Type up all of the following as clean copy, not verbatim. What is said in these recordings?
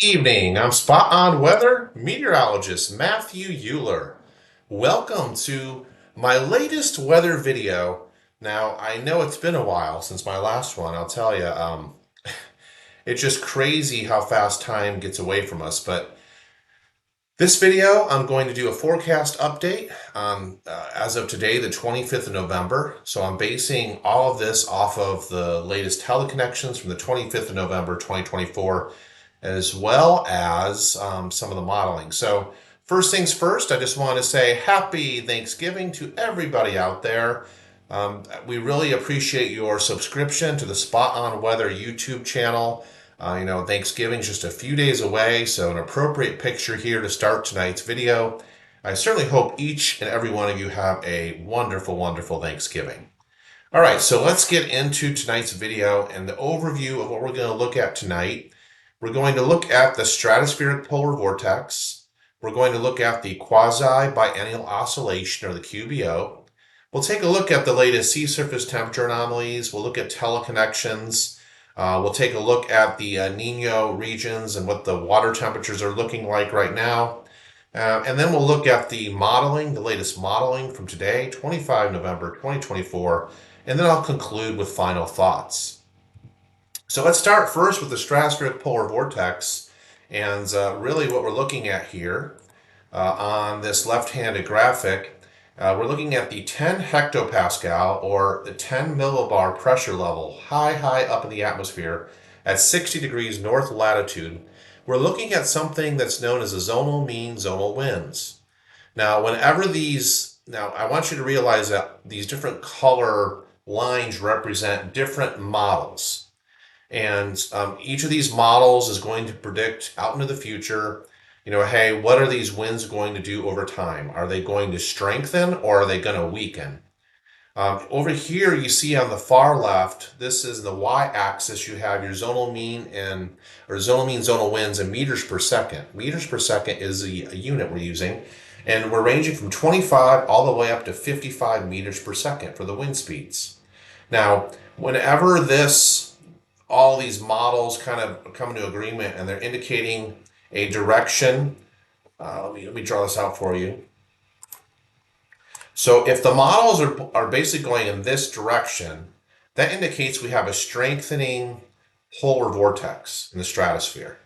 Evening. I'm spot on weather meteorologist Matthew Euler. Welcome to my latest weather video. Now, I know it's been a while since my last one, I'll tell you. It's just crazy how fast time gets away from us. But this video, I'm going to do a forecast update on, as of today, the 25th of November. So I'm basing all of this off of the latest teleconnections from the 25th of November, 2024, as well as some of the modeling. So first things first, I just want to say happy Thanksgiving to everybody out there. We really appreciate your subscription to the Spot on Weather YouTube channel. Thanksgiving's just a few days away, so an appropriate picture here to start tonight's video. I certainly hope each and every one of you have a wonderful, wonderful Thanksgiving. All right, so let's get into tonight's video and the overview of what we're going to look at tonight. We're going to look at the stratospheric polar vortex. We're going to look at the quasi-biennial oscillation, or the QBO. We'll take a look at the latest sea surface temperature anomalies. We'll look at teleconnections. We'll take a look at the Nino regions and what the water temperatures are looking like right now. And then we'll look at the modeling, the latest modeling from today, 25 November 2024. And then I'll conclude with final thoughts. So let's start first with the stratospheric polar vortex. And really what we're looking at here on this left-handed graphic, we're looking at the 10 hectopascal, or the 10 millibar pressure level, high up in the atmosphere at 60 degrees north latitude. We're looking at something that's known as a zonal mean zonal winds. Now, I want you to realize that these different color lines represent different models. And each of these models is going to predict out into the future, hey, what are these winds going to do over time? Are they going to strengthen, or are they going to weaken? Over here, you see on the far left, this is the y-axis. You have your zonal mean zonal winds in meters per second. Meters per second is a unit we're using, and we're ranging from 25 all the way up to 55 meters per second for the wind speeds. Now, whenever all these models kind of come into agreement and they're indicating a direction. Let me draw this out for you. So if the models are basically going in this direction, that indicates we have a strengthening polar vortex in the stratosphere.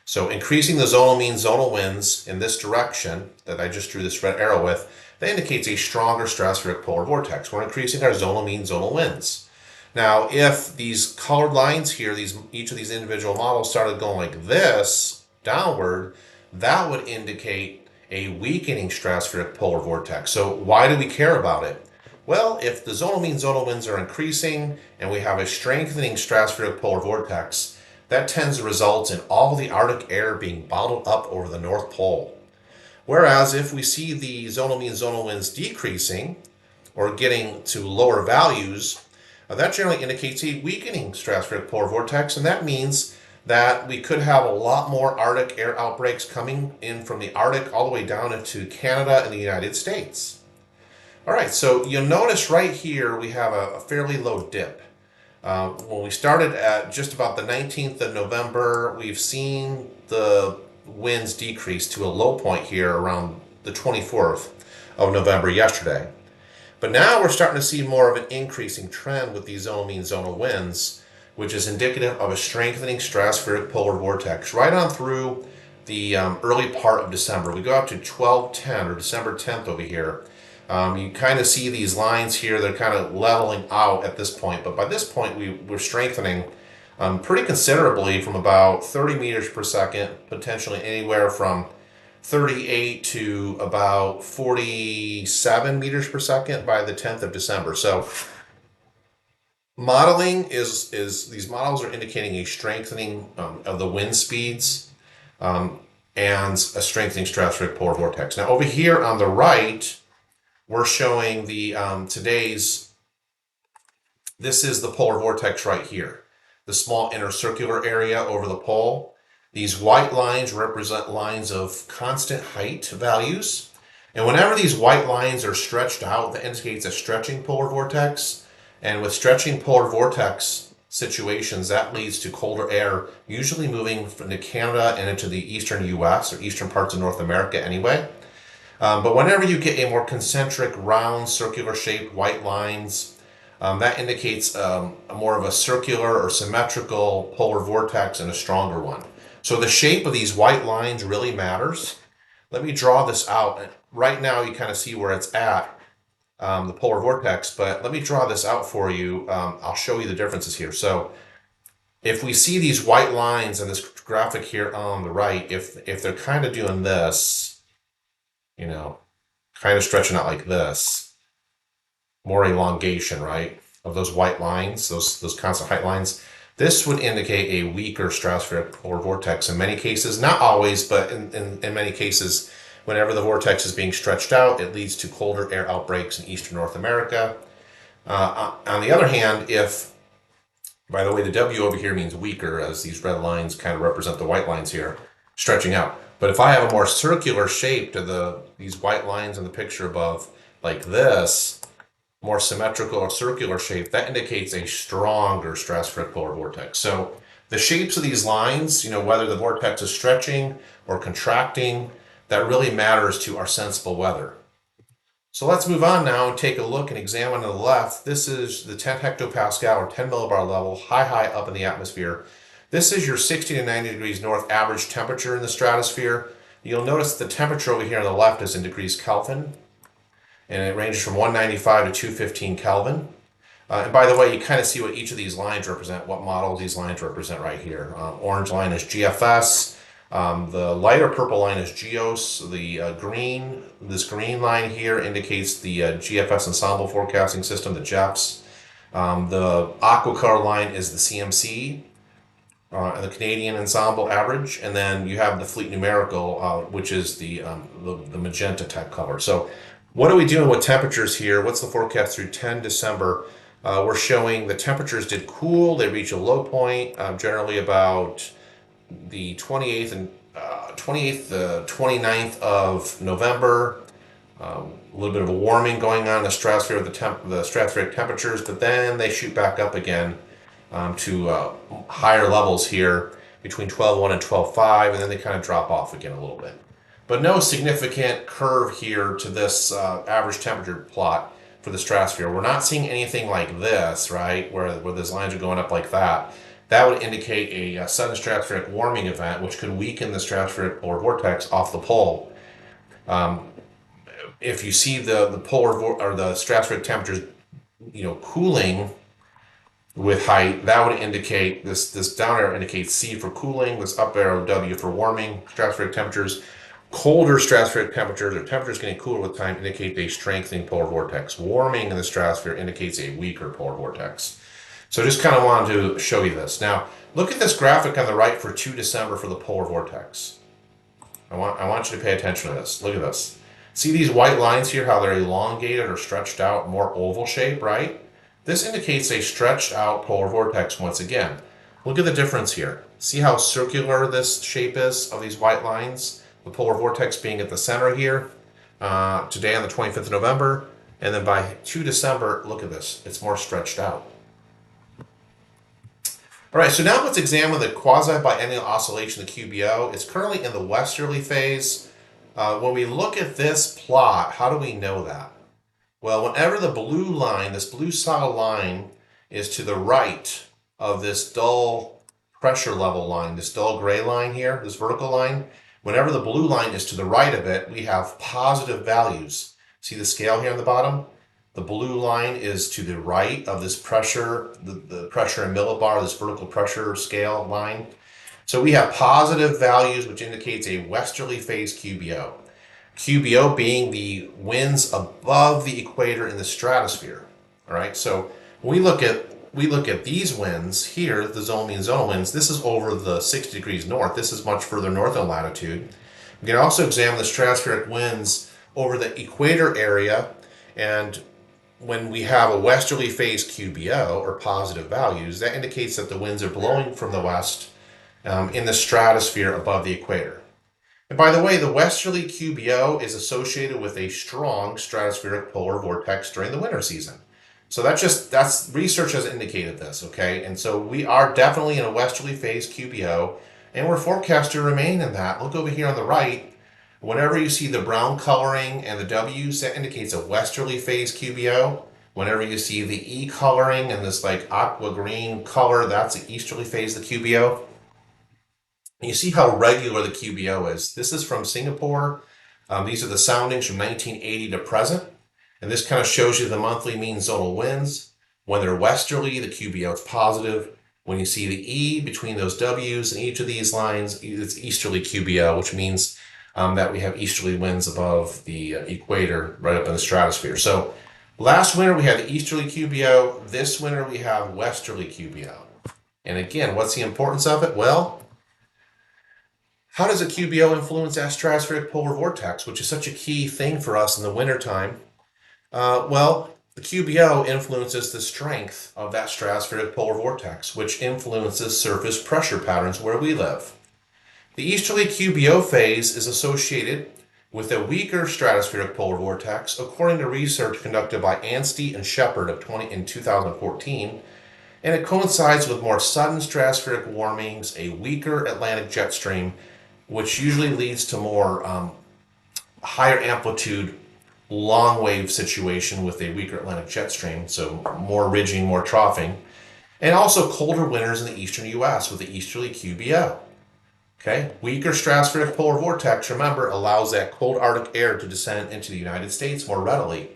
So increasing the zonal mean zonal winds in this direction that I just drew this red arrow with, that indicates a stronger stratospheric polar vortex. We're increasing our zonal mean zonal winds. Now, if these colored lines here, each of these individual models started going like this, downward, that would indicate a weakening stratospheric polar vortex. So why do we care about it? Well, if the zonal mean zonal winds are increasing and we have a strengthening stratospheric polar vortex, that tends to result in all the Arctic air being bottled up over the North Pole. Whereas if we see the zonal mean zonal winds decreasing or getting to lower values, that generally indicates a weakening stratospheric polar vortex, and that means that we could have a lot more Arctic air outbreaks coming in from the Arctic all the way down into Canada and the United States. All right, so you'll notice right here we have a fairly low dip. When we started at just about the 19th of November, we've seen the winds decrease to a low point here around the 24th of November yesterday. But now we're starting to see more of an increasing trend with these zonal mean zonal winds, which is indicative of a strengthening stratospheric polar vortex right on through the early part of December. We go out to 12/10 or December 10th over here. You kind of see these lines here, they're kind of leveling out at this point. But by this point, we're strengthening pretty considerably from about 30 meters per second, potentially anywhere from 38 to about 47 meters per second by the 10th of December. So modeling is these models are indicating a strengthening of the wind speeds and a strengthening stratospheric polar vortex. Now over here on the right, we're showing the this is the polar vortex right here, the small inner circular area over the pole. These white lines represent lines of constant height values. And whenever these white lines are stretched out, that indicates a stretching polar vortex. And with stretching polar vortex situations, that leads to colder air, usually moving into Canada and into the Eastern U.S. or eastern parts of North America anyway. But whenever you get a more concentric, round, circular shaped white lines, that indicates more of a circular or symmetrical polar vortex and a stronger one. So the shape of these white lines really matters. Let me draw this out. Right now you kind of see where it's at, the polar vortex, but let me draw this out for you. I'll show you the differences here. So if we see these white lines in this graphic here on the right, if they're kind of doing this, kind of stretching out like this, more elongation, right, of those white lines, those constant height lines, this would indicate a weaker stratospheric polar vortex in many cases, not always, but in many cases, whenever the vortex is being stretched out, it leads to colder air outbreaks in eastern North America. On the other hand, if, by the way, the W over here means weaker, as these red lines kind of represent the white lines here, stretching out. But if I have a more circular shape to these white lines in the picture above, like this, more symmetrical or circular shape, that indicates a stronger stratospheric polar vortex. So the shapes of these lines, whether the vortex is stretching or contracting, that really matters to our sensible weather. So let's move on now and take a look and examine on the left. This is the 10 hectopascal or 10 millibar level, high up in the atmosphere. This is your 60 to 90 degrees north average temperature in the stratosphere. You'll notice the temperature over here on the left is in degrees Kelvin, and it ranges from 195 to 215 Kelvin. And by the way, you kind of see what each of these lines represent, what model these lines represent right here. Orange line is GFS. The lighter purple line is GEOS. This green line here indicates the GFS Ensemble Forecasting System, the GEFS. The aqua color line is the CMC, and the Canadian Ensemble Average, and then you have the Fleet Numerical, which is the magenta type color. So what are we doing with temperatures here? What's the forecast through 10 December? We're showing the temperatures did cool. They reach a low point, generally about the 28th and 29th of November. A little bit of a warming going on in the stratosphere with the stratospheric temperatures, but then they shoot back up again to higher levels here between 12.1 and 12.5, and then they kind of drop off again a little bit. But no significant curve here to this average temperature plot for the stratosphere. We're not seeing anything like this, right, where these lines are going up like that. That would indicate a sudden stratospheric warming event, which could weaken the stratospheric polar vortex off the pole. If you see the polar or the stratospheric temperatures, cooling with height, that would indicate this down arrow indicates C for cooling, this up arrow W for warming stratospheric temperatures. Colder stratospheric temperatures, or temperatures getting cooler with time, indicate a strengthening polar vortex. Warming in the stratosphere indicates a weaker polar vortex. So just kind of wanted to show you this. Now, look at this graphic on the right for 2 December for the polar vortex. I want you to pay attention to this. Look at this. See these white lines here, how they're elongated or stretched out, more oval shape, right? This indicates a stretched out polar vortex once again. Look at the difference here. See how circular this shape is of these white lines? The polar vortex being at the center here, today on the 25th of November, and then by 2 December, look at this, it's more stretched out. All right, so now let's examine the quasi-biennial oscillation, the QBO. It's currently in the westerly phase. When we look at this plot, how do we know that? Well, whenever the blue line, this blue solid line, is to the right of this dull pressure level line, this dull gray line here, this vertical line, whenever the blue line is to the right of it, we have positive values. See the scale here on the bottom? The blue line is to the right of this pressure, the pressure in millibar, this vertical pressure scale line. So we have positive values, which indicates a westerly phase QBO. QBO being the winds above the equator in the stratosphere. All right, so when we look at these winds here, the zonal mean zonal winds. This is over the 60 degrees north. This is much further north in latitude. We can also examine the stratospheric winds over the equator area, and when we have a westerly phase QBO, or positive values, that indicates that the winds are blowing from the west in the stratosphere above the equator. And by the way, the westerly QBO is associated with a strong stratospheric polar vortex during the winter season. So that's research has indicated this, okay? And so we are definitely in a westerly phase QBO, and we're forecast to remain in that. Look over here on the right. Whenever you see the brown coloring and the W's, that indicates a westerly phase QBO. Whenever you see the E coloring and this like aqua green color, that's the easterly phase of the QBO. And you see how regular the QBO is. This is from Singapore. These are the soundings from 1980 to present. And this kind of shows you the monthly mean zonal winds. When they're westerly, the QBO is positive. When you see the E between those W's in each of these lines, it's easterly QBO, which means that we have easterly winds above the equator, right up in the stratosphere. So last winter we had the easterly QBO. This winter we have westerly QBO. And again, what's the importance of it? Well, how does a QBO influence that stratospheric polar vortex, which is such a key thing for us in the wintertime? Well, the QBO influences the strength of that stratospheric polar vortex, which influences surface pressure patterns where we live. The easterly QBO phase is associated with a weaker stratospheric polar vortex, according to research conducted by Anstey and Shepard in 2014, and it coincides with more sudden stratospheric warmings, a weaker Atlantic jet stream, which usually leads to more higher amplitude long wave situation with a weaker Atlantic jet stream, so more ridging, more troughing, and also colder winters in the eastern U.S. with the easterly QBO. Okay, weaker stratospheric polar vortex, remember, allows that cold Arctic air to descend into the United States more readily.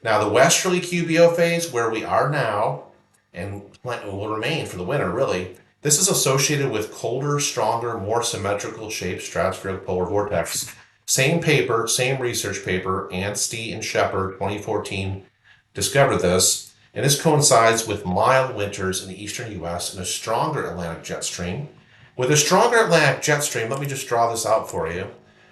Now, the westerly QBO phase, where we are now, and will remain for the winter, really, this is associated with colder, stronger, more symmetrical shaped stratospheric polar vortex. Same paper, same research paper, Anstey and Shepard, 2014, discovered this, and this coincides with mild winters in the eastern U.S. and a stronger Atlantic jet stream. With a stronger Atlantic jet stream, let me just draw this out for you.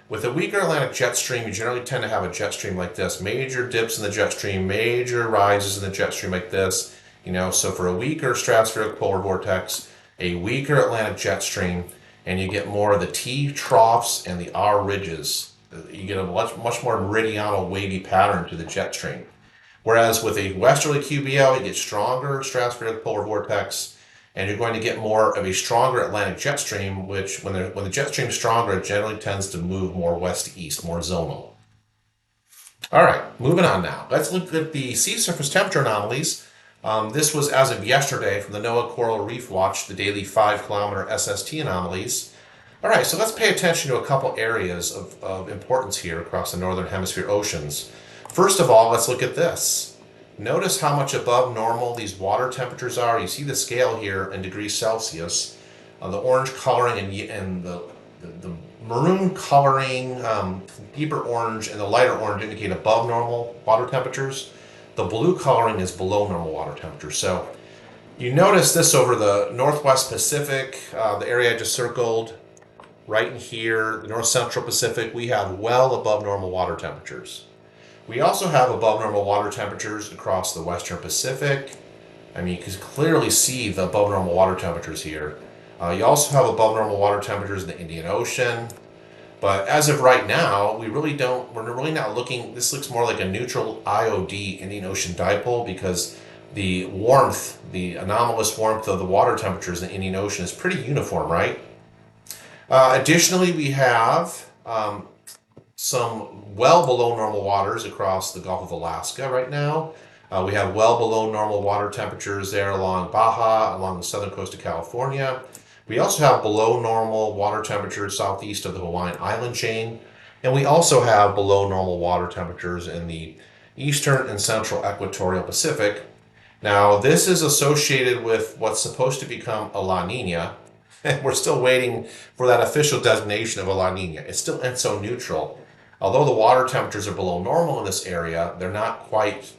With a weaker Atlantic jet stream, you generally tend to have a jet stream like this. Major dips in the jet stream, major rises in the jet stream like this. So for a weaker stratospheric polar vortex, a weaker Atlantic jet stream, and you get more of the T troughs and the R ridges. You get a much more meridional wavy pattern to the jet stream. Whereas with a westerly QBO, you get stronger stratospheric polar vortex, and you're going to get more of a stronger Atlantic jet stream, which when the jet stream is stronger, it generally tends to move more west to east, more zonal. All right, moving on now. Let's look at the sea surface temperature anomalies. This was as of yesterday from the NOAA Coral Reef Watch, the daily 5-kilometer SST anomalies. All right, so let's pay attention to a couple areas of importance here across the northern hemisphere oceans. First of all, let's look at this. Notice how much above normal these water temperatures are. You see the scale here in degrees Celsius. The orange coloring and the maroon coloring, deeper orange, and the lighter orange indicate above normal water temperatures. The blue coloring is below normal water temperature. So you notice this over the Northwest Pacific, the area I just circled, right in here, the North Central Pacific, we have well above normal water temperatures. We also have above normal water temperatures across the Western Pacific. I mean, you can clearly see the above normal water temperatures here. You also have above normal water temperatures in the Indian Ocean. But as of right now, we're really not looking, this looks more like a neutral IOD, Indian Ocean dipole, because the warmth, the anomalous warmth of the water temperatures in the Indian Ocean is pretty uniform, right? Additionally, we have some well below normal waters across the Gulf of Alaska right now. We have well below normal water temperatures there along Baja, along the southern coast of California. We also have below normal water temperatures southeast of the Hawaiian island chain, and we also have below normal water temperatures in the eastern and central equatorial Pacific. Now, this is associated with what's supposed to become a La Nina, and we're still waiting for that official designation of a La Nina. It's still ENSO neutral. Although the water temperatures are below normal in this area, they're not quite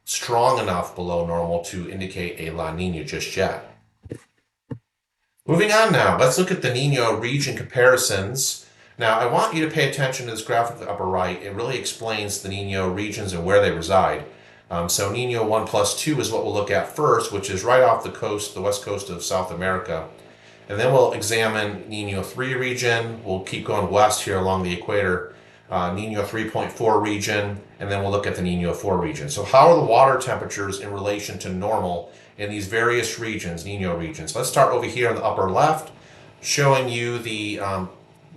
strong enough below normal to indicate a La Nina just yet. Moving on now, let's look at the Nino region comparisons. Now, I want you to pay attention to this graphic in the upper right. It really explains the Nino regions and where they reside. So Nino 1 plus 2 is what we'll look at first, which is right off the coast, the west coast of South America. And then we'll examine Nino 3 region. We'll keep going west here along the equator Nino 3.4 region, and then we'll look at the Nino 4 region. So how are the water temperatures in relation to normal in these various regions, Nino regions? Let's start over here on the upper left, showing you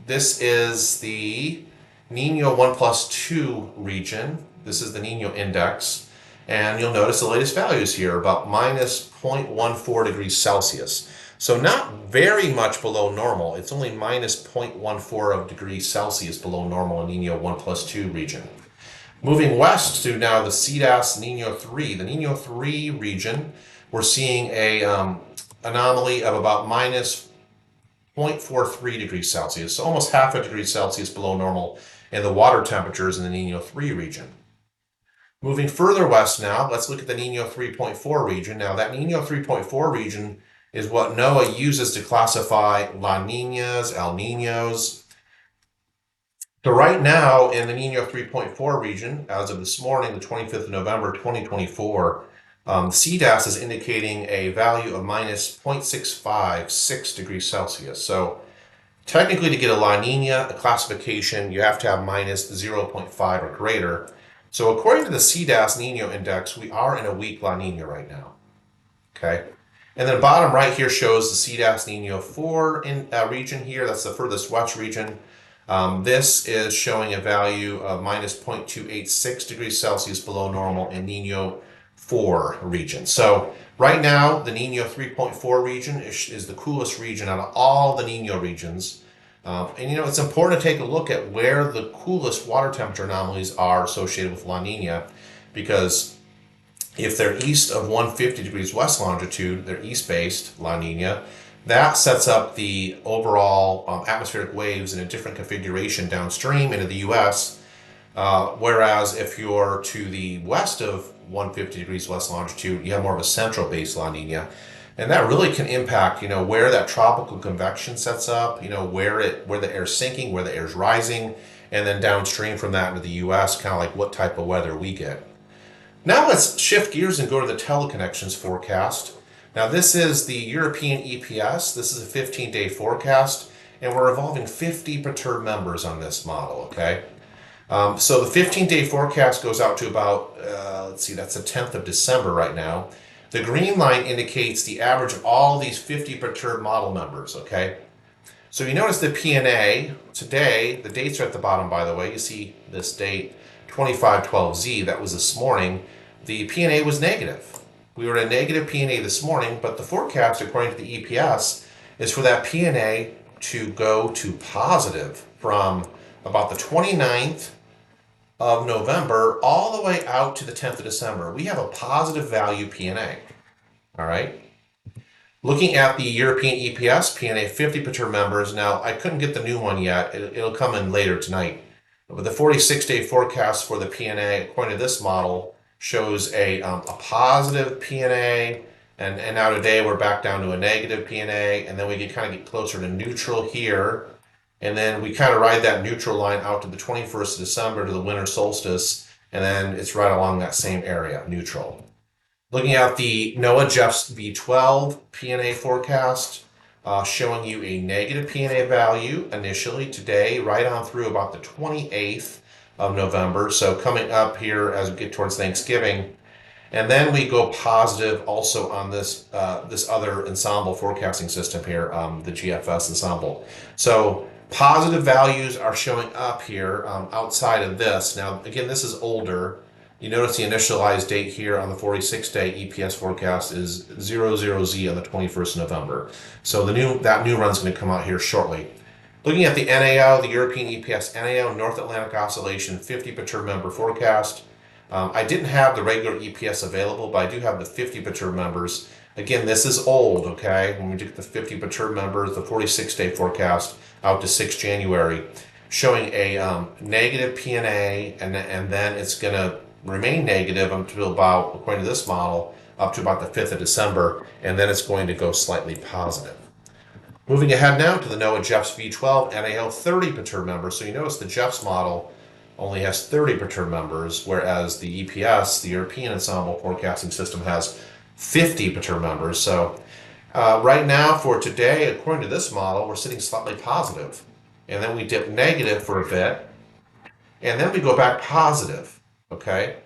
this is the Nino 1+2 region. This is the Nino index. And you'll notice the latest values here, about minus 0.14 degrees Celsius. So not very much below normal. It's only minus 0.14 of degrees Celsius below normal in Nino 1+2 region. Moving west to now the CDAS Nino 3. The Nino 3 region, we're seeing a anomaly of about minus 0.43 degrees Celsius, so almost half a degree Celsius below normal in the water temperatures in the Nino 3 region. Moving further west now, let's look at the Nino 3.4 region. Now that Nino 3.4 region is what NOAA uses to classify La Niñas, El Niños. So right now in the Nino 3.4 region, as of this morning, the 25th of November, 2024, CDAS is indicating a value of minus 0.656 degrees Celsius. So technically to get a La Nina classification, you have to have minus 0.5 or greater. So according to the CDAS Nino index, we are in a weak La Nina right now. Okay. And then bottom right here shows the CDAS Nino 4 region here. That's the furthest west region. This is showing a value of minus 0.286 degrees Celsius below normal in Nino 4 region. So right now, the Nino 3.4 region is the coolest region out of all the Nino regions. And it's important to take a look at where the coolest water temperature anomalies are associated with La Nina, because if they're east of 150 degrees west longitude, they're east-based La Nina, that sets up the overall atmospheric waves in a different configuration downstream into the U.S., whereas if you're to the west of 150 degrees west longitude, you have more of a central-based La Nina. And that really can impact, where that tropical convection sets up, where the air's sinking, where the air's rising, and then downstream from that into the U.S., kind of like what type of weather we get. Now let's shift gears and go to the Teleconnections forecast. Now this is the European EPS. This is a 15-day forecast, and we're involving 50 perturbed members on this model, okay? So the 15-day forecast goes out to about, that's the 10th of December right now. The green line indicates the average of all these 50 perturbed model members, okay? So you notice the PNA today, the dates are at the bottom, by the way. You see this date, 2512Z, that was this morning. The PNA was negative. We were at a negative PNA this morning, but the forecast, according to the EPS, is for that PNA to go to positive from about the 29th of November all the way out to the 10th of December. We have a positive value PNA. All right. Looking at the European EPS, PNA 50 perturbed members. Now, I couldn't get the new one yet. It'll come in later tonight. But the 46-day forecast for the PNA, according to this model, shows a positive PNA. And now today we're back down to a negative PNA. And then we kind of get closer to neutral here. And then we kind of ride that neutral line out to the 21st of December to the winter solstice. And then it's right along that same area, neutral. Looking at the NOAA JEFS V12 PNA forecast, showing you a negative PNA value initially today, right on through about the 28th of November. So coming up here as we get towards Thanksgiving. And then we go positive also on this other ensemble forecasting system here, the GFS ensemble. So positive values are showing up here outside of this. Now, again, this is older. You notice the initialized date here on the 46-day EPS forecast is 00Z on the 21st of November. So that new run's going to come out here shortly. Looking at the NAO, the European EPS NAO, North Atlantic Oscillation, 50 perturbed member forecast. I didn't have the regular EPS available, but I do have the 50 perturbed members. Again, this is old, okay? When we look at the 50 perturbed members, the 46-day forecast out to 6 January, showing a negative PNA, and then it's going to remain negative until about, according to this model, up to about the 5th of December, and then it's going to go slightly positive. Moving ahead now to the NOAA JEFS V12 NAO 30 perturbed members. So you notice the JEFS model only has 30 perturbed members, whereas the EPS, the European Ensemble Forecasting System, has 50 perturbed members. So right now for today, according to this model, we're sitting slightly positive. And then we dip negative for a bit. And then we go back positive, okay?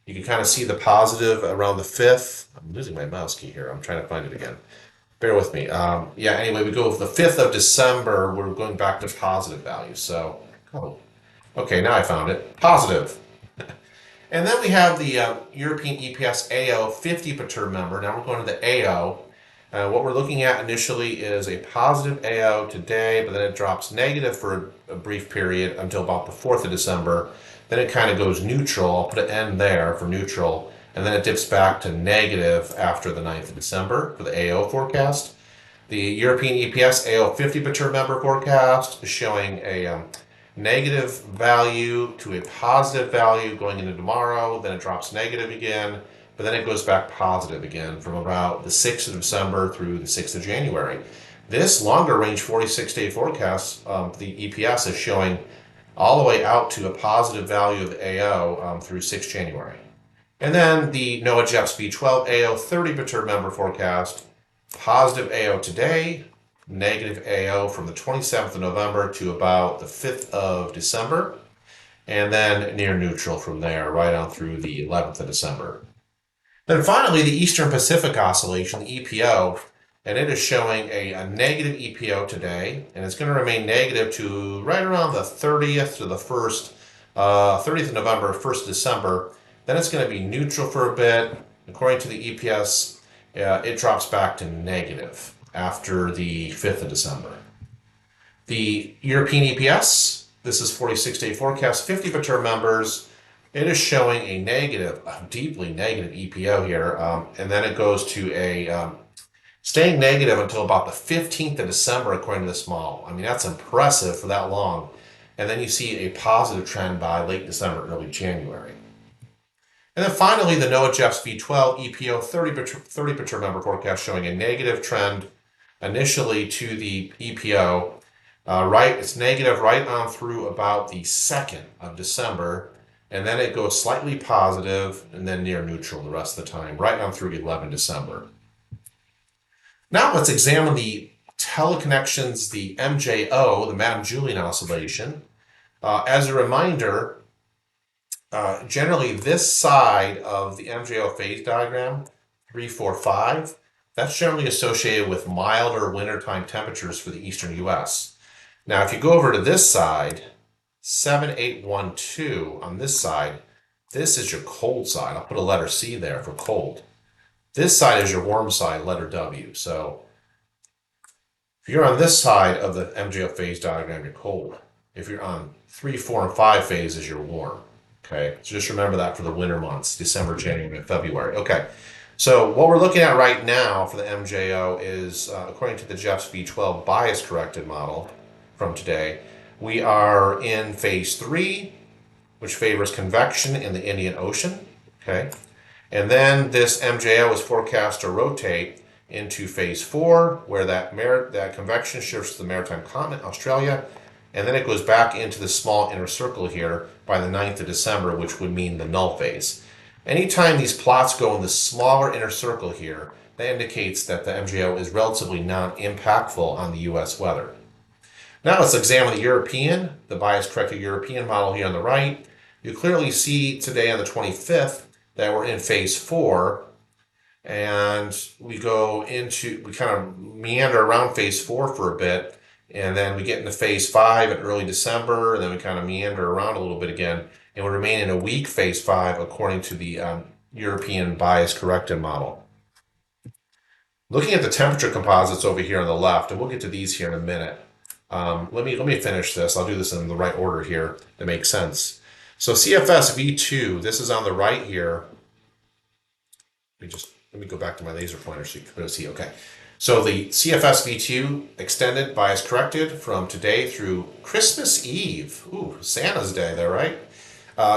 You can kind of see the positive around the 5th. I'm losing my mouse key here. I'm trying to find it again. Bear with me. Yeah, anyway, we go with the 5th of December. We're going back to positive values. So, oh, okay, now I found it. Positive. And then we have the European EPS AO 50 perturb member. Now we're going to the AO. What we're looking at initially is a positive AO today, but then it drops negative for a brief period until about the 4th of December. Then it kind of goes neutral. I'll put an N there for neutral. And then it dips back to negative after the 9th of December for the AO forecast. The European EPS AO 50 perturb member forecast is showing a negative value to a positive value going into tomorrow. Then it drops negative again, but then it goes back positive again from about the 6th of December through the 6th of January. This longer range 46-day forecast, the EPS is showing all the way out to a positive value of AO through 6 January. And then the NOAA JEPS V12 AO 30 perturb member forecast, positive AO today, negative AO from the 27th of November to about the 5th of December, and then near neutral from there, right on through the 11th of December. Then finally, the Eastern Pacific Oscillation, the EPO, and it is showing a negative EPO today, and it's going to remain negative to right around the 30th to the 1st, 30th of November, 1st of December. Then it's going to be neutral for a bit. According to the EPS, it drops back to negative after the 5th of December. The European EPS, this is 46-day forecast, 50 perturb members. It is showing a negative, a deeply negative EPO here, and then it goes to a staying negative until about the 15th of December, according to this model. I mean, that's impressive for that long. And then you see a positive trend by late December, early January. And then finally, the NOAA JEPS V12 EPO 30 perturb member forecast showing a negative trend initially to the EPO. It's negative right on through about the 2nd of December, and then it goes slightly positive and then near neutral the rest of the time, right on through 11 December. Now let's examine the Teleconnections, the MJO, the Madame Julian oscillation. As a reminder, generally this side of the MJO phase diagram, 3, 4, 5, that's generally associated with milder wintertime temperatures for the Eastern U.S. Now, if you go over to this side, 7, 8, 1, 2, on this side, this is your cold side. I'll put a letter C there for cold. This side is your warm side, letter W. So if you're on this side of the MJO phase diagram, you're cold. If you're on 3, 4, and 5 phases, you're warm. Okay, so just remember that for the winter months, December, January, and February. Okay, so what we're looking at right now for the MJO is, according to the JEPS V12 bias corrected model from today, we are in phase 3, which favors convection in the Indian Ocean. Okay, and then this MJO is forecast to rotate into phase 4, where that convection shifts to the maritime continent, Australia, and then it goes back into the small inner circle here by the 9th of December, which would mean the null phase. Anytime these plots go in the smaller inner circle here, that indicates that the MJO is relatively non-impactful on the U.S. weather. Now let's examine the European, the bias-corrected European model here on the right. You clearly see today on the 25th that we're in phase 4, and we kind of meander around phase 4 for a bit, and then we get into phase 5 in early December, and then we kind of meander around a little bit again, and we remain in a weak phase 5 according to the European bias-corrected model. Looking at the temperature composites over here on the left, and we'll get to these here in a minute. Let me finish this. I'll do this in the right order here to make sense. So CFS V2, this is on the right here. Let me go back to my laser pointer so you can see. Okay. So the CFS V2 extended bias corrected from today through Christmas Eve. Ooh, Santa's Day there, right?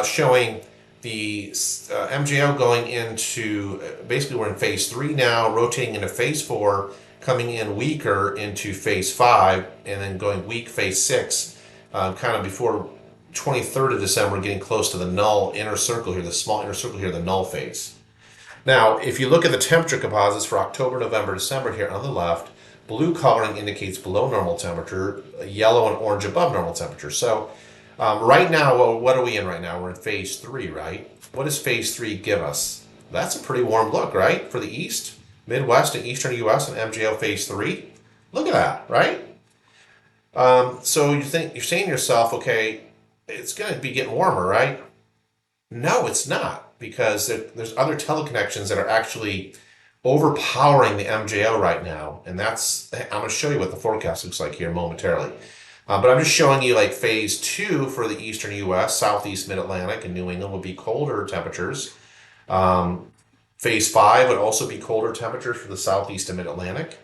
Showing the MJO going into, basically we're in phase 3 now, rotating into phase 4, coming in weaker into phase 5, and then going weak phase 6, kind of before 23rd of December, getting close to the null inner circle here, the small inner circle here, the null phase. Now, if you look at the temperature composites for October, November, December here on the left, blue coloring indicates below normal temperature, yellow and orange above normal temperature. So Right now, well, what are we in right now? We're in phase three, right? What does phase three give us? That's a pretty warm look, right? For the East, Midwest, and Eastern U.S. and MJO phase three. Look at that, right? So you're saying to yourself, okay, it's going to be getting warmer, right? No, it's not, because there's other teleconnections that are actually overpowering the MJO right now, and I'm going to show you what the forecast looks like here momentarily. But I'm just showing you like phase two for the Eastern U.S., Southeast Mid-Atlantic, and New England would be colder temperatures. Phase five would also be colder temperatures for the Southeast and Mid-Atlantic.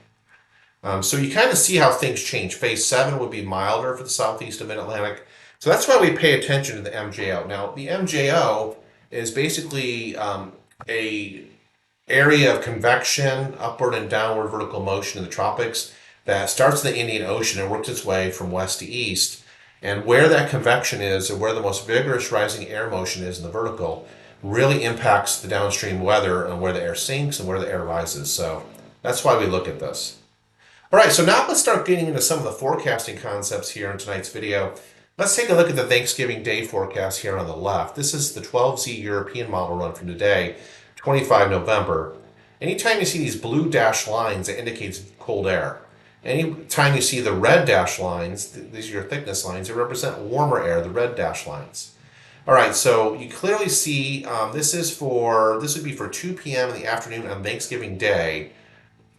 So you kind of see how things change. Phase seven would be milder for the Southeast and Mid-Atlantic. So that's why we pay attention to the MJO. Now, the MJO is basically a area of convection, upward and downward vertical motion in the tropics that starts in the Indian Ocean and works its way from west to east. And where that convection is, or where the most vigorous rising air motion is in the vertical, really impacts the downstream weather and where the air sinks and where the air rises. So that's why we look at this. All right, so now let's start getting into some of the forecasting concepts here in tonight's video. Let's take a look at the Thanksgiving Day forecast here on the left. This is the 12Z European model run from today, 25 November. Anytime you see these blue dashed lines, it indicates cold air. Anytime you see the red dashed lines, these are your thickness lines, they represent warmer air, the red dashed lines. All right, so you clearly see this would be for 2 p.m. in the afternoon on Thanksgiving Day.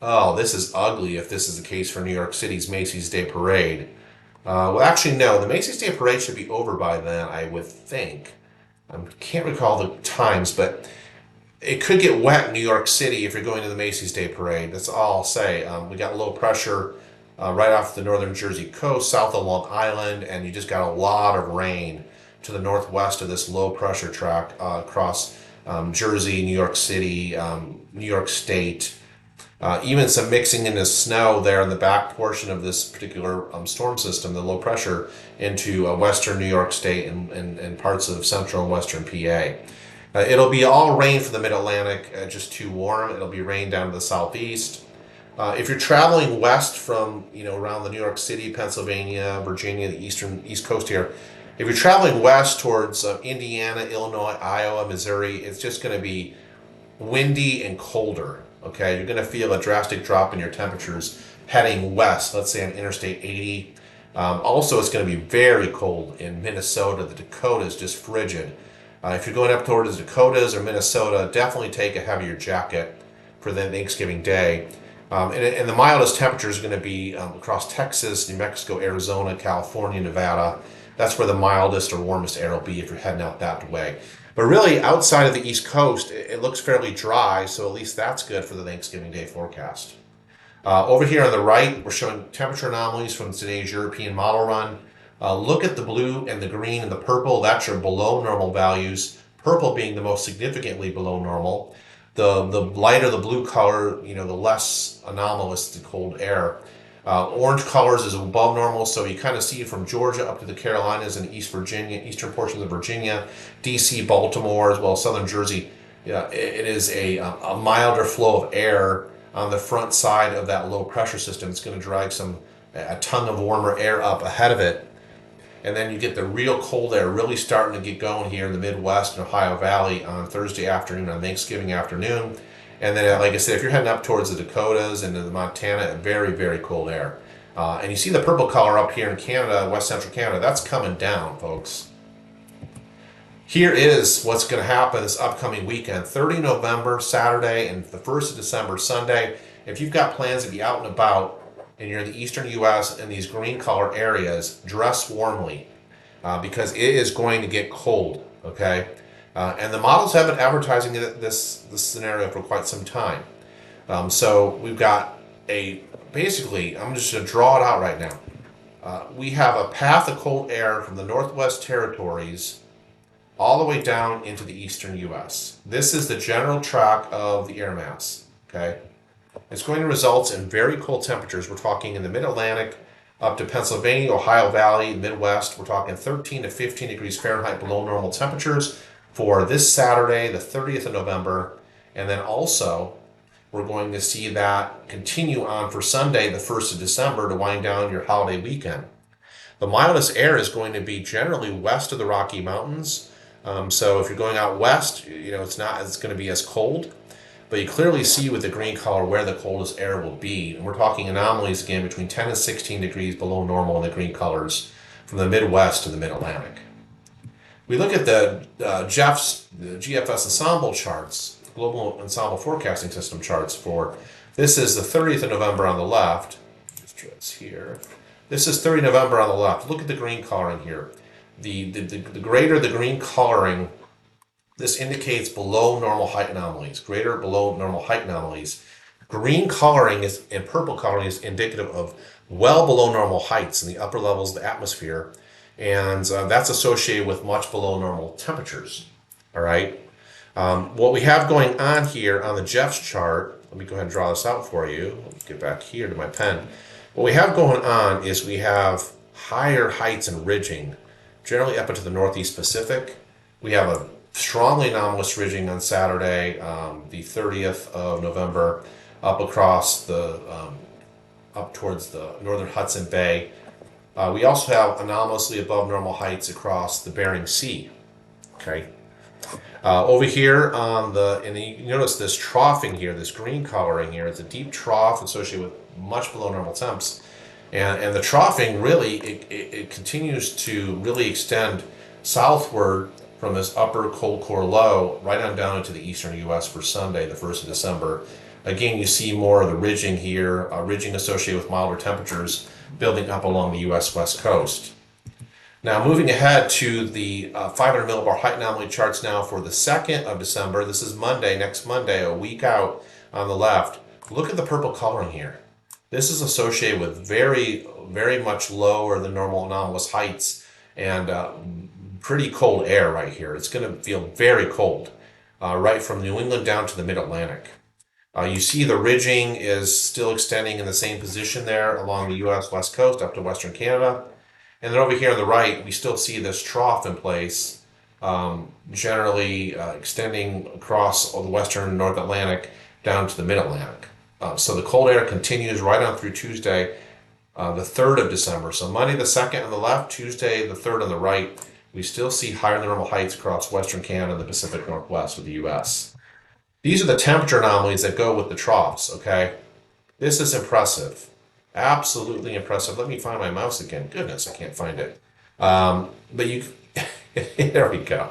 Oh, this is ugly if this is the case for New York City's Macy's Day Parade. Well, actually, no. The Macy's Day Parade should be over by then, I would think. I can't recall the times, but it could get wet in New York City if you're going to the Macy's Day Parade. That's all I'll say. We got low pressure right off the northern Jersey coast, south of Long Island, and you just got a lot of rain to the northwest of this low pressure track across Jersey, New York City, New York State. Even some mixing into snow there in the back portion of this particular storm system, the low pressure, into western New York State and parts of central and western PA. It'll be all rain for the mid-Atlantic, just too warm. It'll be rain down to the southeast. If you're traveling west from, around the New York City, Pennsylvania, Virginia, the east coast here, if you're traveling west towards Indiana, Illinois, Iowa, Missouri, it's just going to be windy and colder. Okay, you're going to feel a drastic drop in your temperatures heading west, let's say on Interstate 80. Also, it's going to be very cold in Minnesota. The Dakotas, just frigid. If you're going up towards the Dakotas or Minnesota, definitely take a heavier jacket for the Thanksgiving Day. And the mildest temperature is going to be across Texas, New Mexico, Arizona, California, Nevada. That's where the mildest or warmest air will be if you're heading out that way. But really, outside of the East Coast, it looks fairly dry, so at least that's good for the Thanksgiving Day forecast. Over here on the right, we're showing temperature anomalies from today's European model run. Look at the blue and the green and the purple. That's your below normal values. Purple being the most significantly below normal. The lighter the blue color, the less anomalous the cold air. Orange colors is above normal, so you kind of see from Georgia up to the Carolinas and East Virginia, eastern portions of Virginia, D.C., Baltimore, as well as southern Jersey. It is a milder flow of air on the front side of that low pressure system. It's going to drag a ton of warmer air up ahead of it. And then you get the real cold air really starting to get going here in the Midwest and Ohio Valley on Thursday afternoon, on Thanksgiving afternoon. And then, like I said, if you're heading up towards the Dakotas and the Montana, very, very cold air. And you see the purple color up here in Canada, west central Canada, that's coming down, folks. Here is what's going to happen this upcoming weekend, 30 November, Saturday, and the 1st of December, Sunday. If you've got plans to be out and about, and you're in the Eastern U.S. in these green color areas, dress warmly because it is going to get cold, okay? And the models have been advertising this scenario for quite some time. So we've got basically, I'm just going to draw it out right now. We have a path of cold air from the Northwest Territories all the way down into the Eastern U.S. This is the general track of the air mass, okay? It's going to result in very cold temperatures. We're talking in the mid-Atlantic up to Pennsylvania, Ohio Valley, Midwest. We're talking 13 to 15 degrees Fahrenheit below normal temperatures for this Saturday, the 30th of November. And then also, we're going to see that continue on for Sunday, the 1st of December, to wind down your holiday weekend. The mildest air is going to be generally west of the Rocky Mountains. So if you're going out west, it's going to be as cold. But you clearly see with the green color where the coldest air will be. And we're talking anomalies again between 10 and 16 degrees below normal in the green colors from the Midwest to the Mid-Atlantic. We look at the GFS ensemble charts, Global Ensemble Forecasting System charts for, this is the 30th of November on the left. It's here. This is 30 November on the left. Look at the green coloring here. The greater the green coloring, this indicates below normal height anomalies, greater below normal height anomalies. Green coloring and purple coloring is indicative of well below normal heights in the upper levels of the atmosphere. And that's associated with much below normal temperatures. All right. What we have going on here on the Jeff's chart, let me go ahead and draw this out for you. Let me get back here to my pen. What we have going on is we have higher heights and ridging, generally up into the Northeast Pacific. We have a strongly anomalous ridging on Saturday, the 30th of November, up across up towards the northern Hudson Bay. We also have anomalously above normal heights across the Bering Sea. Okay. Over here and you notice this troughing here, this green coloring here, it's a deep trough associated with much below normal temps. And the troughing really, it continues to really extend southward from this upper cold core low right on down into the Eastern U.S. for Sunday, the 1st of December. Again, you see more of the ridging here, ridging associated with milder temperatures building up along the U.S. West Coast. Now, moving ahead to the 500 millibar height anomaly charts now for the 2nd of December. This is Monday, next Monday, a week out on the left. Look at the purple coloring here. This is associated with very, very much lower than normal anomalous heights and pretty cold air right here. It's going to feel very cold right from New England down to the Mid-Atlantic. You see the ridging is still extending in the same position there along the U.S. West Coast up to Western Canada. And then over here on the right, we still see this trough in place, generally extending across the Western North Atlantic down to the Mid-Atlantic. So the cold air continues right on through Tuesday, the 3rd of December. So Monday the 2nd on the left, Tuesday the 3rd on the right. We still see higher than normal heights across Western Canada and the Pacific Northwest of the U.S. These are the temperature anomalies that go with the troughs, okay? This is impressive. Absolutely impressive. Let me find my mouse again. Goodness, I can't find it. But you, there we go.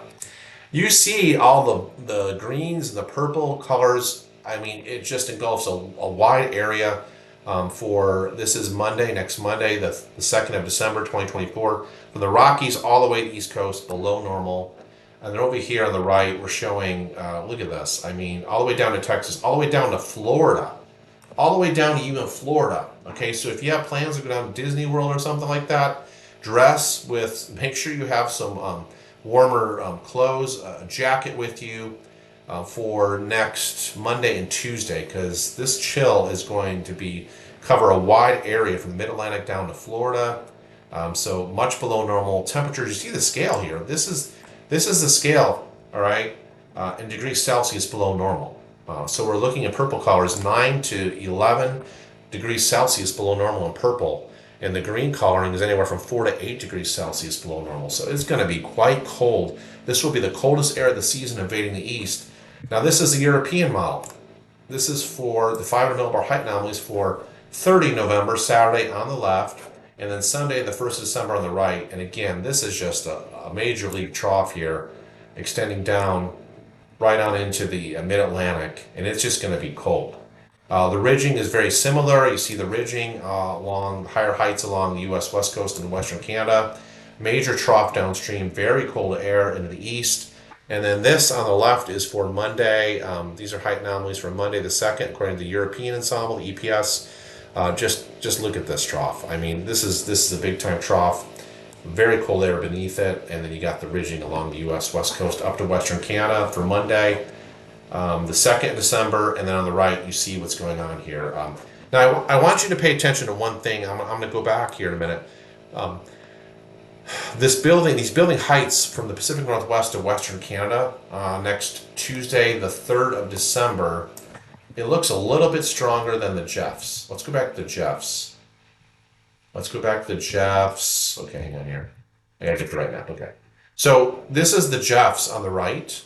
You see all the greens and the purple colors. I mean, it just engulfs a wide area this is Monday, next Monday, the 2nd of December, 2024. From the Rockies all the way to the East Coast, below normal. And then over here on the right, we're showing, look at this. I mean, all the way down to Texas, all the way down to Florida. All the way down to even Florida. Okay, so if you have plans to go down to Disney World or something like that, make sure you have some warmer clothes, a jacket with you for next Monday and Tuesday, because this chill is going to cover a wide area from the Mid-Atlantic down to Florida. So much below normal temperatures. You see the scale here. This is the scale, all right, in degrees Celsius below normal. So we're looking at purple colors, 9 to 11 degrees Celsius below normal in purple. And the green coloring is anywhere from 4 to 8 degrees Celsius below normal. So it's going to be quite cold. This will be the coldest air of the season invading the east. Now this is the European model. This is for the 500 millibar height anomalies for 30 November, Saturday on the left, and then Sunday, the 1st of December on the right. And again, this is just a major league trough here, extending down right on into the Mid-Atlantic, and it's just going to be cold. The ridging is very similar. You see the ridging along higher heights along the U.S. West Coast and Western Canada. Major trough downstream, very cold air into the east. And then this on the left is for Monday. These are height anomalies for Monday the 2nd, according to the European Ensemble, the EPS. Just look at this trough. I mean, this is a big time trough. Very cold air beneath it, and then you got the ridging along the U.S. West Coast up to Western Canada for Monday, the 2nd of December, and then on the right you see what's going on here. Now I want you to pay attention to one thing. I'm going to go back here in a minute. These building heights from the Pacific Northwest to Western Canada next Tuesday, the 3rd of December, it looks a little bit stronger than the Jeffs. Let's go back to the Jeffs. Let's go back to the Jeffs. Okay, hang on here. I gotta get the right map. Okay. So this is the Jeffs on the right.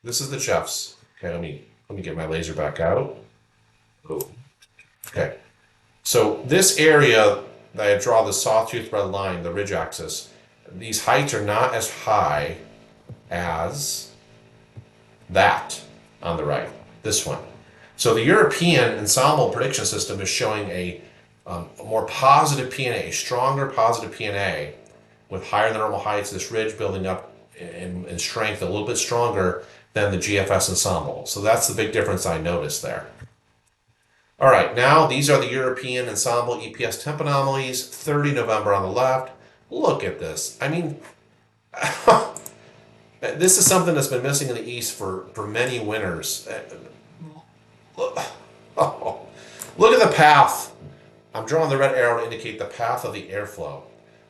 This is the Jeffs. Okay, let me get my laser back out. Oh, okay. So this area that I draw the sawtooth red line, the ridge axis, these heights are not as high as that on the right, this one. So the European ensemble prediction system is showing a more positive PNA, a stronger positive PNA with higher than normal heights, this ridge building up in strength a little bit stronger than the GFS ensemble. So that's the big difference I noticed there. All right, now these are the European ensemble EPS temp anomalies, 30 November on the left. Look at this. I mean, this is something that's been missing in the East for many winters. Oh, look at the path. I'm drawing the red arrow to indicate the path of the airflow.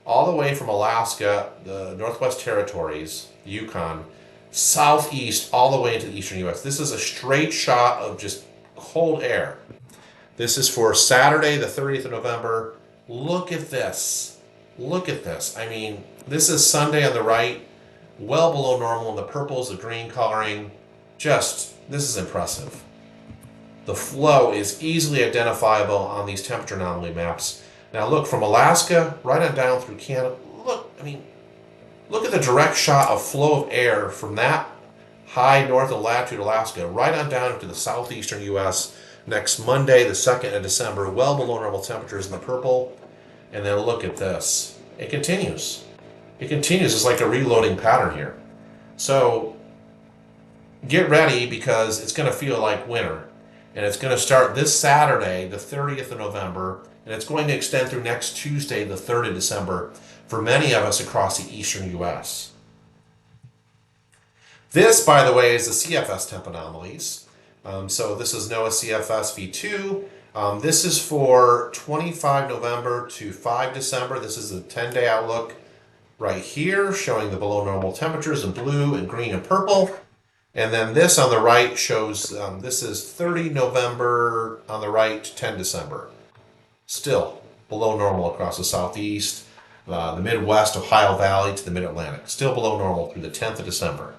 All the way from Alaska, the Northwest Territories, Yukon, southeast, all the way into the Eastern U.S. This is a straight shot of just cold air. This is for Saturday, the 30th of November. Look at this. Look at this. I mean, this is Sunday on the right, well below normal, and the purples, the green coloring. Just, this is impressive. The flow is easily identifiable on these temperature anomaly maps. Now look, from Alaska right on down through Canada, look, I mean, look at the direct shot of flow of air from that high north of latitude Alaska right on down into the southeastern U.S. next Monday, the 2nd of December, well below normal temperatures in the purple. And then look at this. It continues. It continues. It's like a reloading pattern here. So get ready because it's going to feel like winter. And it's going to start this Saturday, the 30th of November, and it's going to extend through next Tuesday, the 3rd of December, for many of us across the Eastern U.S. This, by the way, is the CFS temp anomalies. So this is NOAA CFS V2. This is for 25 November to 5 December. This is the 10-day outlook right here, showing the below normal temperatures in blue and green and purple. And then this on the right shows, this is 30 November on the right, 10 December. Still below normal across the southeast, the Midwest, Ohio Valley to the Mid-Atlantic. Still below normal through the 10th of December.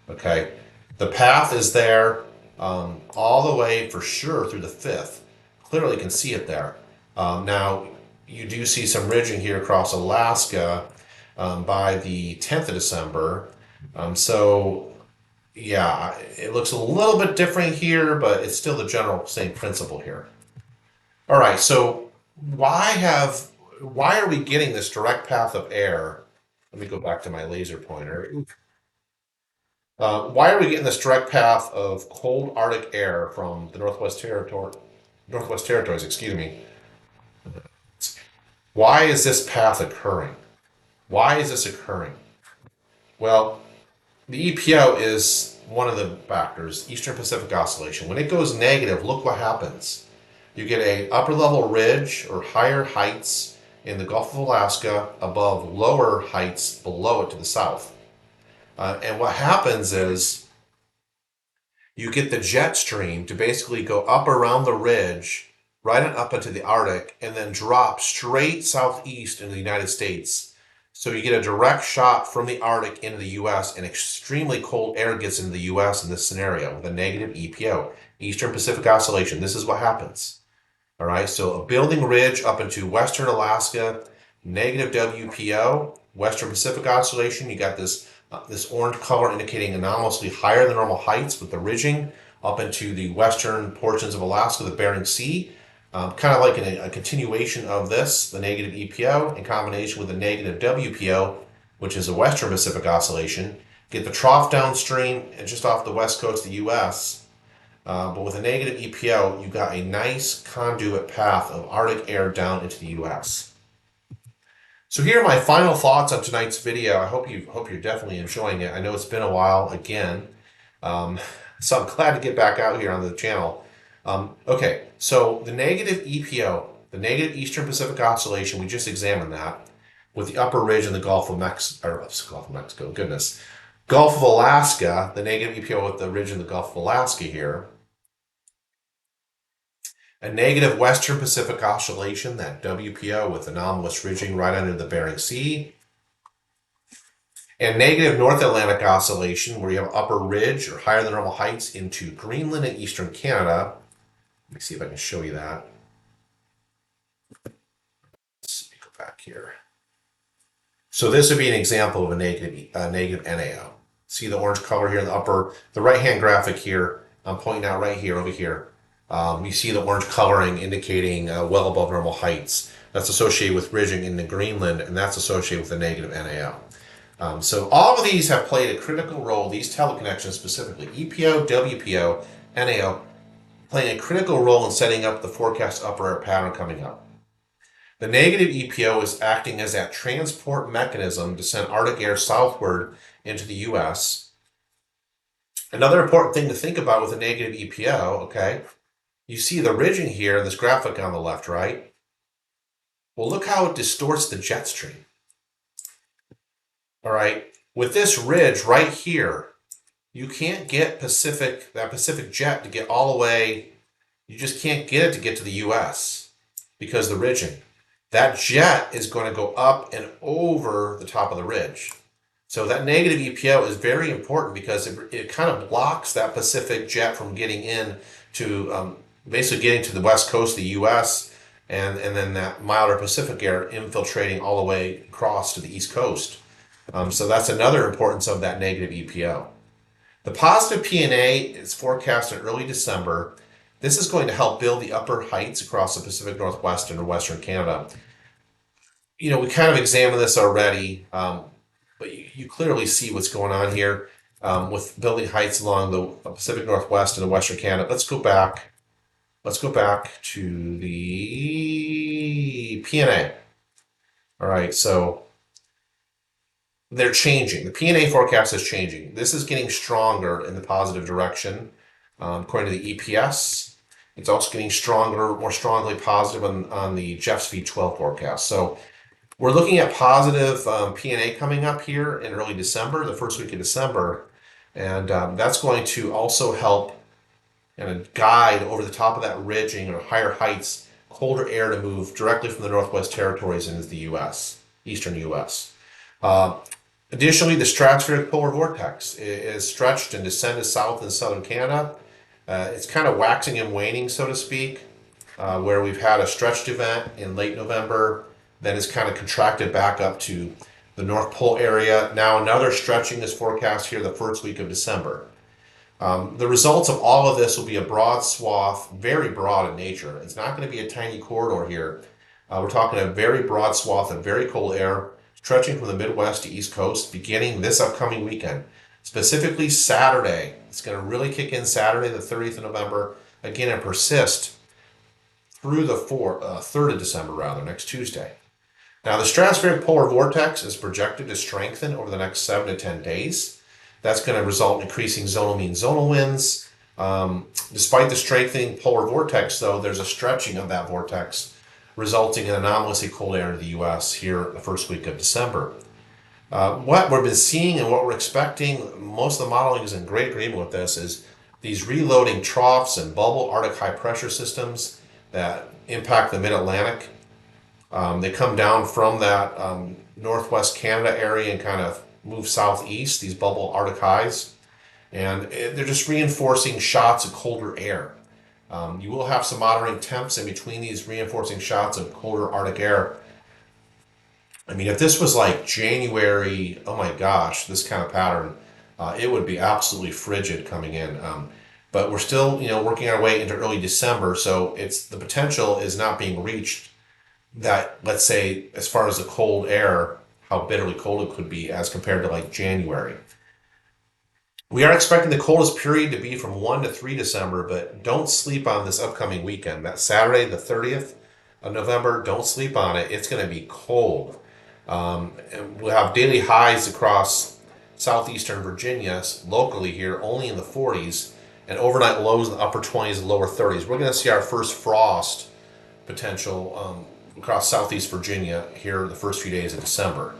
Okay, the path is there all the way for sure through the 5th. Clearly you can see it there. Now, you do see some ridging here across Alaska by the 10th of December. So yeah, it looks a little bit different here, but it's still the general same principle here. All right, so why are we getting this direct path of air? Let me go back to my laser pointer. Why are we getting this direct path of cold Arctic air from the Northwest Territories, excuse me? Why is this path occurring? Why is this occurring? Well, the EPO is one of the factors, Eastern Pacific Oscillation. When it goes negative, look what happens. You get a upper level ridge or higher heights in the Gulf of Alaska above lower heights below it to the south. And what happens is you get the jet stream to basically go up around the ridge, right on up into the Arctic, and then drop straight southeast into the United States. So you get a direct shot from the Arctic into the U.S. and extremely cold air gets into the U.S. in this scenario with a negative EPO, Eastern Pacific Oscillation. This is what happens. All right, so a building ridge up into western Alaska, negative WPO, Western Pacific Oscillation. You got this orange color indicating anomalously higher than normal heights with the ridging up into the western portions of Alaska, the Bering Sea. Kind of like a continuation of this, the negative EPO in combination with the negative WPO, which is a Western Pacific Oscillation. Get the trough downstream and just off the west coast of the U.S. But with a negative EPO, you've got a nice conduit path of Arctic air down into the U.S. So here are my final thoughts on tonight's video. I hope you're definitely enjoying it. I know it's been a while again, so I'm glad to get back out here on the channel. Okay, so the negative EPO, the negative Eastern Pacific Oscillation, we just examined that with the upper ridge in the Gulf of Mexico, goodness. Gulf of Alaska, the negative EPO with the ridge in the Gulf of Alaska here. A negative Western Pacific Oscillation, that WPO with anomalous ridging right under the Bering Sea. And negative North Atlantic Oscillation, where you have upper ridge or higher than normal heights into Greenland and eastern Canada. Let me see if I can show you that. Let's go back here. So this would be an example of a negative NAO. See the orange color here in the upper, the right-hand graphic here. I'm pointing out right here, over here. You see the orange coloring indicating well above normal heights. That's associated with ridging into Greenland, and that's associated with a negative NAO. So all of these have played a critical role, these teleconnections specifically, EPO, WPO, NAO, playing a critical role in setting up the forecast upper air pattern coming up. The negative EPO is acting as that transport mechanism to send Arctic air southward into the U.S. Another important thing to think about with a negative EPO, okay, you see the ridging here in this graphic on the left, right? Well, look how it distorts the jet stream. All right, with this ridge right here, you can't get that Pacific jet to get all the way, you just can't get it to get to the U.S. because the ridging. That jet is going to go up and over the top of the ridge. So that negative EPO is very important because it kind of blocks that Pacific jet from getting in to basically getting to the west coast of the U.S. and then that milder Pacific air infiltrating all the way across to the east coast. So that's another importance of that negative EPO. The positive PNA is forecast in early December. This is going to help build the upper heights across the Pacific Northwest and western Canada. You know, we kind of examined this already, but you clearly see what's going on here with building heights along the Pacific Northwest and the western Canada. Let's go back. Let's go back to the PNA. All right, so they're changing. The PNA forecast is changing. This is getting stronger in the positive direction. According to the EPS, it's also getting stronger, more strongly positive on the Jeff's V12 forecast. So we're looking at positive PNA coming up here in early December, the first week of December. And that's going to also help and guide over the top of that ridging or higher heights, colder air to move directly from the Northwest Territories into the U.S., Eastern U.S. Additionally, the stratospheric polar vortex is stretched and descended south in southern Canada. It's kind of waxing and waning, so to speak, where we've had a stretched event in late November, then it's kind of contracted back up to the North Pole area. Now another stretching is forecast here the first week of December. The results of all of this will be a broad swath, very broad in nature. It's not going to be a tiny corridor here. We're talking a very broad swath of very cold air stretching from the Midwest to East Coast beginning this upcoming weekend. Specifically Saturday. It's going to really kick in Saturday, the 30th of November, again, and persist through the 3rd of December, next Tuesday. Now, the stratospheric polar vortex is projected to strengthen over the next 7 to 10 days. That's going to result in increasing zonal mean zonal winds. Despite the strengthening polar vortex, though, there's a stretching of that vortex, resulting in anomalously cold air in the U.S. here the first week of December. What we've been seeing and what we're expecting, most of the modeling is in great agreement with this, is these reloading troughs and bubble Arctic high pressure systems that impact the mid-Atlantic. They come down from that northwest Canada area and kind of move southeast, these bubble Arctic highs. And they're just reinforcing shots of colder air. You will have some moderating temps in between these reinforcing shots of colder Arctic air. I mean, if this was like January, oh my gosh, this kind of pattern, it would be absolutely frigid coming in. But we're still, working our way into early December, so the potential is not being reached that, let's say, as far as the cold air, how bitterly cold it could be as compared to like January. We are expecting the coldest period to be from 1 to 3 December, but don't sleep on this upcoming weekend. That Saturday, the 30th of November, don't sleep on it. It's going to be cold. And we'll have daily highs across southeastern Virginia, locally here, only in the 40s, and overnight lows in the upper 20s and lower 30s. We're going to see our first frost potential across southeast Virginia here the first few days of December.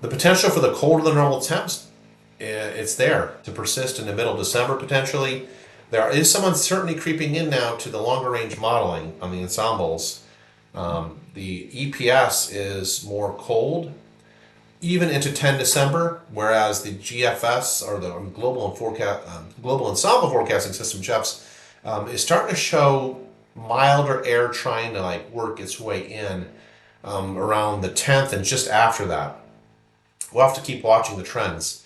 The potential for the colder than normal temps, it's there to persist in the middle of December potentially. There is some uncertainty creeping in now to the longer range modeling on the ensembles. The EPS is more cold, even into 10 December, whereas the GFS, or the Global Ensemble Forecasting System, GEFS, is starting to show milder air trying to like work its way in around the 10th and just after that. We'll have to keep watching the trends.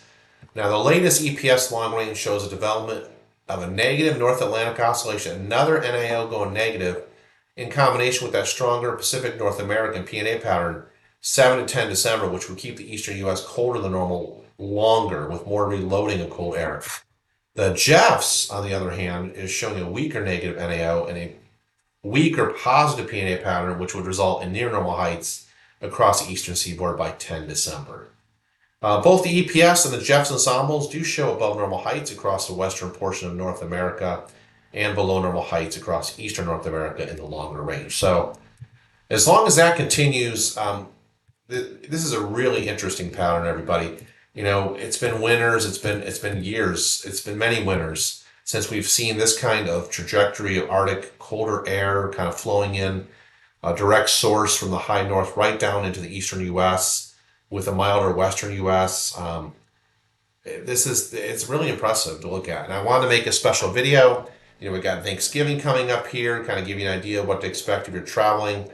Now, the latest EPS long range shows a development of a negative North Atlantic oscillation, another NAO going negative, in combination with that stronger Pacific North American PNA pattern, 7 to 10 December, which will keep the Eastern U.S. colder than normal longer, with more reloading of cold air. The GEFS, on the other hand, is showing a weaker negative NAO and a weaker positive PNA pattern, which would result in near normal heights across the eastern seaboard by 10 December. Both the EPS and the GEFS ensembles do show above normal heights across the western portion of North America and below normal heights across eastern North America in the longer range. So as long as that continues, this is a really interesting pattern, everybody. You know, it's been winters, it's been years, it's been many winters since we've seen this kind of trajectory of Arctic colder air kind of flowing in, a direct source from the high north right down into the eastern U.S. with a milder western U.S. It's really impressive to look at. And I wanted to make a special video. You know, we got Thanksgiving coming up here, kind of give you an idea of what to expect if you're traveling.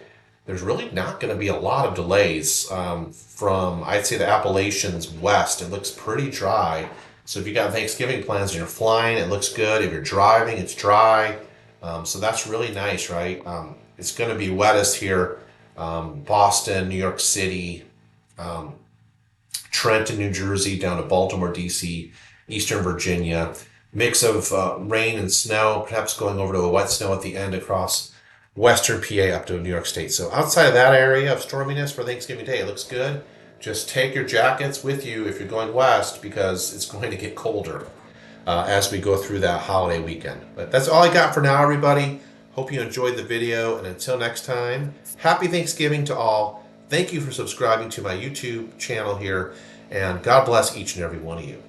There's really not going to be a lot of delays from, I'd say, the Appalachians west. It looks pretty dry. So if you got Thanksgiving plans and you're flying, it looks good. If you're driving, it's dry. So that's really nice, right? It's going to be wettest here. Boston, New York City, Trenton, New Jersey, down to Baltimore, D.C., Eastern Virginia. Mix of rain and snow, perhaps going over to a wet snow at the end across western PA up to New York State. So outside of that area of storminess for Thanksgiving Day, it looks good. Just take your jackets with you if you're going west, because it's going to get colder as we go through that holiday weekend. But that's all I got for now, everybody. Hope you enjoyed the video, and until next time, happy Thanksgiving to all. Thank you for subscribing to my YouTube channel here, and God bless each and every one of you.